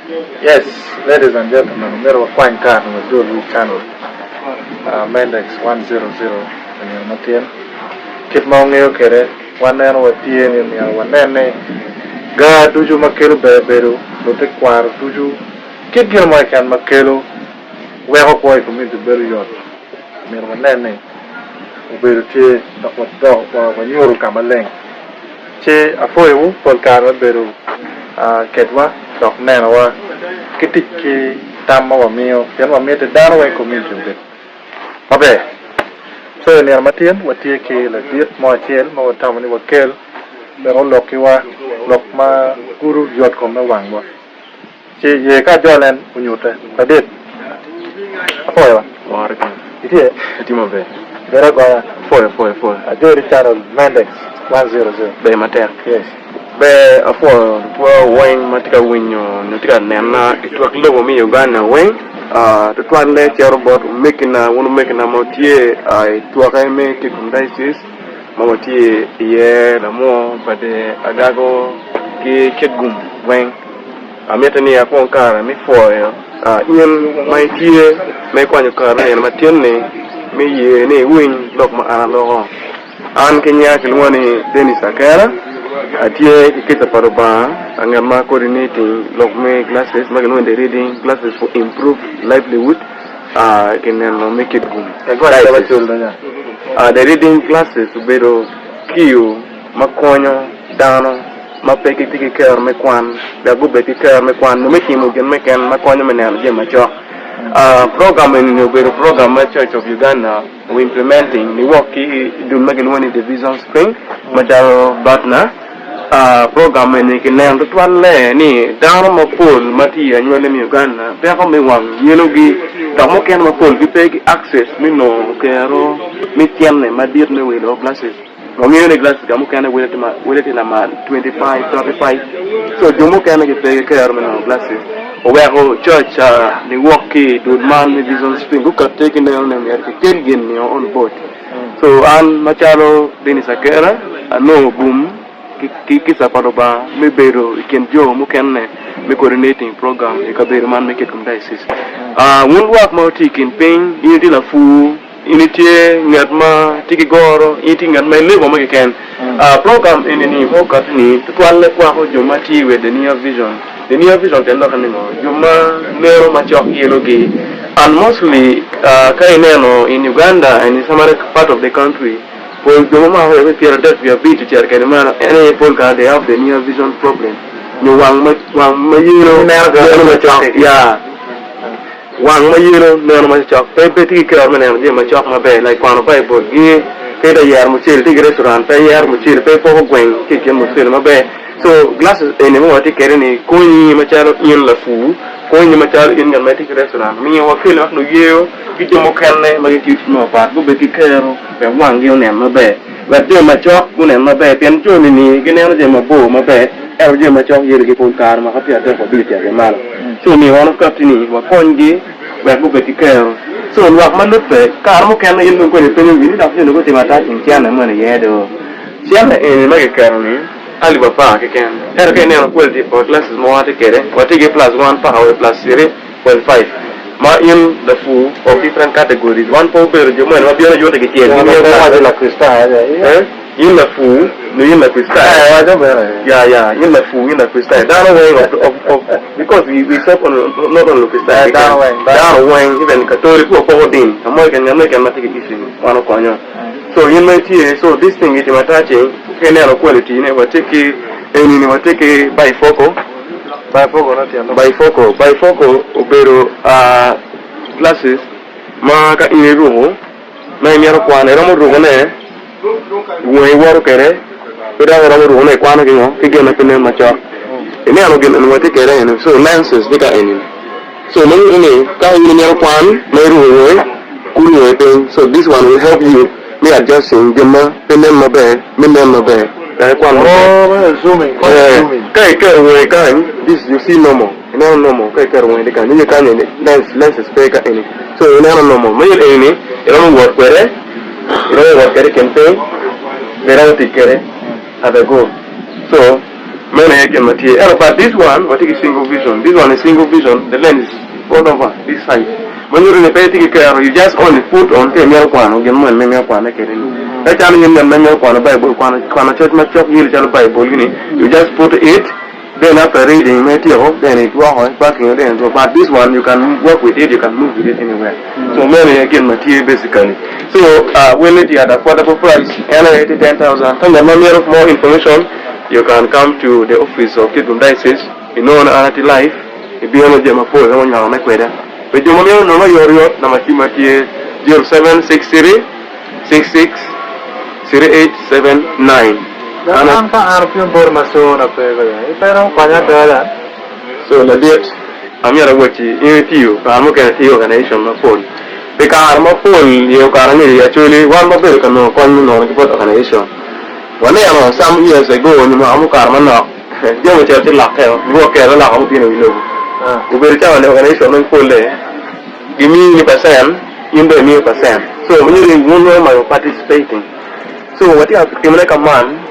Yes, ladies and gentlemen, Mero Kwanka no Dulu channel. Mendex 100 and Matian. Kit Mongeo Kere, one and what Tien in one name. God do you Makelo Beberu, Lotte Quar, do you? Kit Gilmore can Makelo, where a boy for me to bury your Mero Nene. Uberu Tea, not what dog or when you come a leng. Che a foil, Polkara Beru, Ketwa, Dog Nanawa. Kitiki tama wa mio yan wa mete dano wa community bit abe so ni armatien watie ke la diet mo tiel mo tamani wa kel pero lokiwa lokma guru jot ko me wang bo che ye ka jolen unyute padet apoya war kan itie etimo be bera go foy adori channel mendex 100 be mater yes be afo wen matika winyo nutika nena itwak lobo mi Uganda wen to twanle chero bot making a motie itwak me diocese motie ye la mo bade agago ki kitgum wen ametani akon kara mi foyo yen mai tie me kwanyo kara yen matenne mi ye ne win lok ma ana lo an kenya kilwani Denis Akera atie kita paroba angama coordinating logme classes magano the reading classes for improve livelihood can make it good the reading classes ubero kiyo makonyo dano mapeki tiki care mekwan da gube tiki care mekwan no meki mo gen meken makonyo menel je macho program in ubero program Church of Uganda we implementing ni work do magano ni division spring majaro batna program ni kineng to twalle ni dano mapol mati anywele mi Uganda pe ko me wang yelogi da mo ken mapol bi pegi access mi no kero mi tienne ma dir ne we lo classes mo mi ne class ga mo ken welete na ma 25 35 so do mo ken ge pegi kero mi no classes o we go church ni work do man ni vision spring ko take ne on ne ke ken gen ni on board so an machalo Denis Akera no boom kisa paroba me bero iken jo mu kenne me coordinating program e ka bero man make it come diocese won work mo tikin ping initi la fu initi ngat ma tiki goro initi ngat ma lebo ma ken program ini mo kat ni twalle kwa ko jo mati with the near vision den no kanino jo ma nero ma chok yelogi and mostly kaineno in Uganda and in some other part of the country. For the moment we feel that we are beat to check and man any polka they have the near vision problem. You wang mayiro yeah. Wang mayiro no ma chok pe ti ke man je ma chok ma be like kwano pai bo gi pe da yar mu chil ti restaurant pe yar mu chil pe po gwen ki ke mu chil ma be so glasses ene mo ti kere ni ko ni ma chalo in la fu ko ni ma chalo in ngal ma ti restaurant mi wa fil no yeo ki mo kanne ma ki no pa go be ki kero be wang yo ne ma be wa je ma chok ku ne ma be pen jo ni ki ne je ma bo ma be er je ma chok yir ki pon kar ma ka ti ate ko bi ti ke mal so mi wono ka ti ni wa kon gi wa go be ki kero so wa ma lu pe kar mo kanne yin ko ni pe ni da je no ko ti ma ta tin kian na ma ne ye do siapa ini ma ke kero ni ali papa ke ken er ke ne ko ti for classes mo ate kere wa ti ge plus 1 pa hawe plus 0.5 ma in the full of different categories one for per jo ma biara jo te ke tiel ni la crista in the full no in the crista yeah in the full in the crista down way of because we serve on not on the crista down way even catholic for din american ma take it in one of konyo so in my tea so this thing is attaching kenero quality ne wa take ni wa take bifocal obero glasses ma ka ineru na miaro kwane ramo rugo ne we woro kere ida ramo rugo ne kwana kinyo kigena pene macho ene ano gen no wate kere ene so lenses dika ene so no ene ka ine miaro kwan na rugo kuru ete so this one will help you me adjusting jema pene mabe mene mabe zooming. This you see normal. No normal. When they can you can lens is bigger in it. So you know normal. Mail any. You don't work with it. You don't work with it. Can pay. They don't take care. Have a go. So many again material. But this one, what is single vision? This one is single vision. The lens is all over this side. When you're in a petty care, you just only put on the milk one, again, one milk one, that time in the milk one, Bible, one church, my chop, you Bible, you just put it. Then after reading material, then it was back in the end. But this one, you can work with it, you can move with it anywhere. So many again material basically. So we need at affordable price, and 10,000. And the more information, you can come to the office of kitgum diocese. You know, anati life. If you want to jam a phone, I want to make weather. But you know your number 0763 66 0879. Jangan ka arpion bor maso na pega ya. Pero banyak dalan. So la diet amira wachi initiyo ka mo kan tiyo organization na phone. Beka arma phone yo karani actually one mo bel kano kon no ko organization. One year some years ago ni mo amu karma no. Yo mo chati la ka yo ke la amu pino ilo. Uberi cha na organization no phone le. Gimi ni percent indo ni percent. So when you know my participating. So what you have to make a man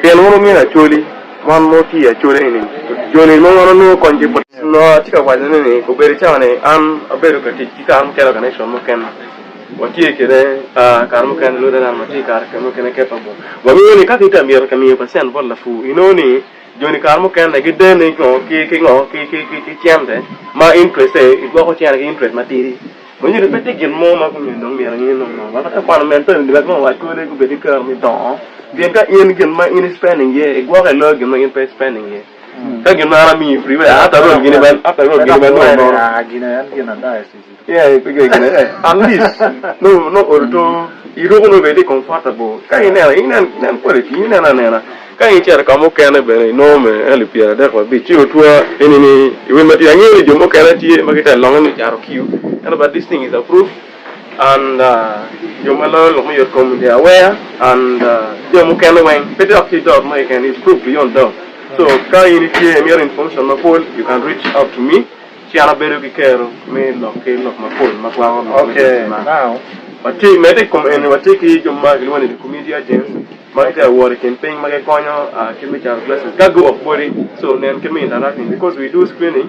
then one me actually one more tea actually in Johnny no one no contribute no tika was in any Uberichane a better critic can organization can what you can Carmucan Luda and Matica can capable. But we only cut it a mere percent for the food. You know, Johnny Carmucan, I get then kicking or kicking my interest, it was a interest material. When you repeat again more, you know, what a parliament and the what could be the bien ka yen gen ma in spending ye e gwa ka lo gen ma in spending ye ka gen na mi free after road gen ban no gina yan diocese yeah e pege gen at least no ordo iro no be comfortable ka ina ko re ina na ka yin cher ka mo kana be no me elipia da ko bi chi otua enini we mati anyi jo mo kana ti ma kita long ni jaro kiu and but this thing is approved. And you may come there aware and you can win better up to dog make and it's proof beyond dog. So can you need more information my phone you can reach out to me. Chiana better be care me lock my phone my phone. Okay now but take medic come and what take you mark one in the community agents market award campaign market corner can make our classes can go up body so then can be interacting because we do screening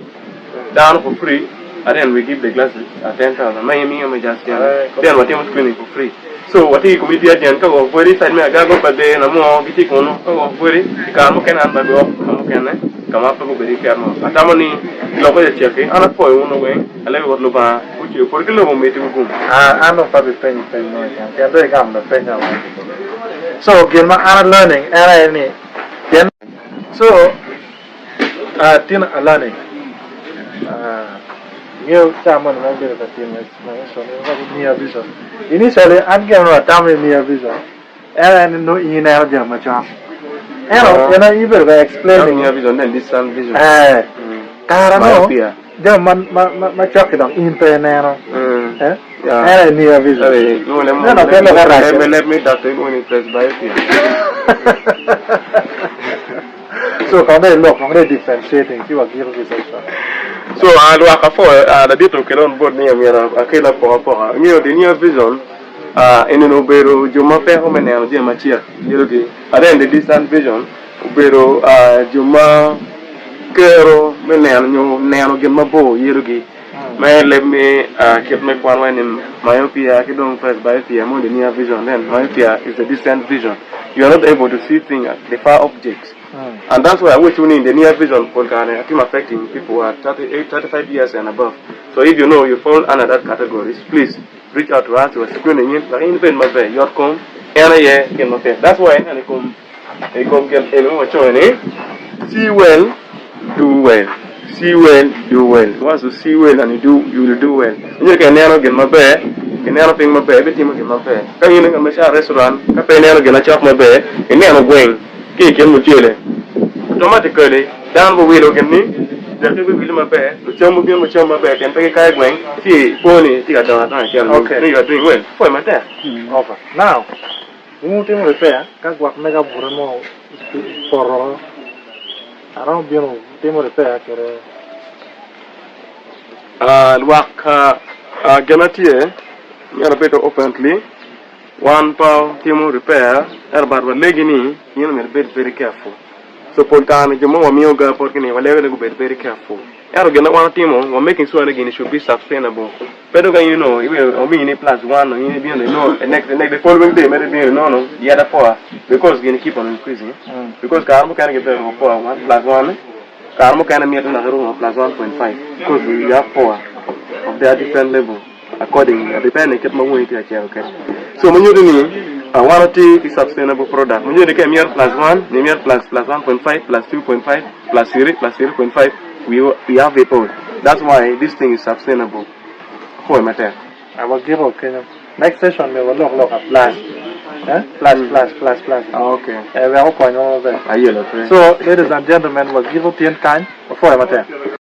down for free. And then we give the glasses at 10,000. Miami, I'm just then what you screening for free. So what you committee agent go for it, side me a gago per day and a more get on for it. Come can and come up to very careful. At Amani, local checking, and a boy one away, a level of Luba, which you for the local meeting room. I'm not probably paying no can they come the penny. So Gilma are learning and so Tina are learning. Nhiều cha mình nói về cái tiền này số này có nhiều ví dụ. Initially anh kia nó tam nhiều ví dụ. Em nói như nào giờ mà cho. Em nói nó ý về explain nhiều ví dụ nên distant ví dụ. Karena nó giờ mà cho cái đó internet nó. Em nhiều ví dụ. Nó cái là cái này. Let me that when it press by here. So còn đây lộc còn đây differentiating chứ là cái gì so alwaka for the dito kelon board ni amira akela poa ngiyo di new vision eneno bero juma pe ho meneno je machia yerogi are the distant vision bero juma kero meneno neno ge mabo yerogi may let me keep my one when in myopia ki don't press myopia more the near vision then myopia is the distant vision you are not able to see things the far objects. And that's why I wish you need the near vision for Ghana. I'm affecting people who are 38, 35 years and above. So if you know you fall under that categories, please reach out to us. We're screening in. But in my bed, you're come, and my bed. That's why I come get everyone showing see well, do well. See well, do well. Once you see well and you will do well. You can never get my bed. You never pay my bed. Everything will get my bed. Can you make a restaurant? Can you never get a chop my bed? And never going. Automatically, down the window can me. The people will my bed. The chum will be my bed and take a kite wing. See, pony, take a dollar. Okay, you are doing well. For my dad. Over. Now, who will repair? Can't work mega burmo for around you. Timo repair. Work Gamatie, you're a bit openly. One pound Timo repair, but when legging you know, very careful. So for time, you more me go for kini, whatever they go be very careful. Ero gena one team, we're making sure again it should be sustainable. But you know, we need plus one, you need next the following day, maybe no, the other 4 because gonna keep on increasing. Because Carmo can get there for 1 plus 1. Carmo can meet another room of plus 1.5 because we have 4 of their different level according depending on my okay. So when you do one is sustainable product. When you get mere plus 1, mere plus 1.5, plus 2.5, plus 0, plus 0.5, we have it all. That's why this thing is sustainable. For matter. I will give okay. Next session we will look at plus. Plus. Okay. We are all point over there. So, ladies and gentlemen, was give 10 kind before matter.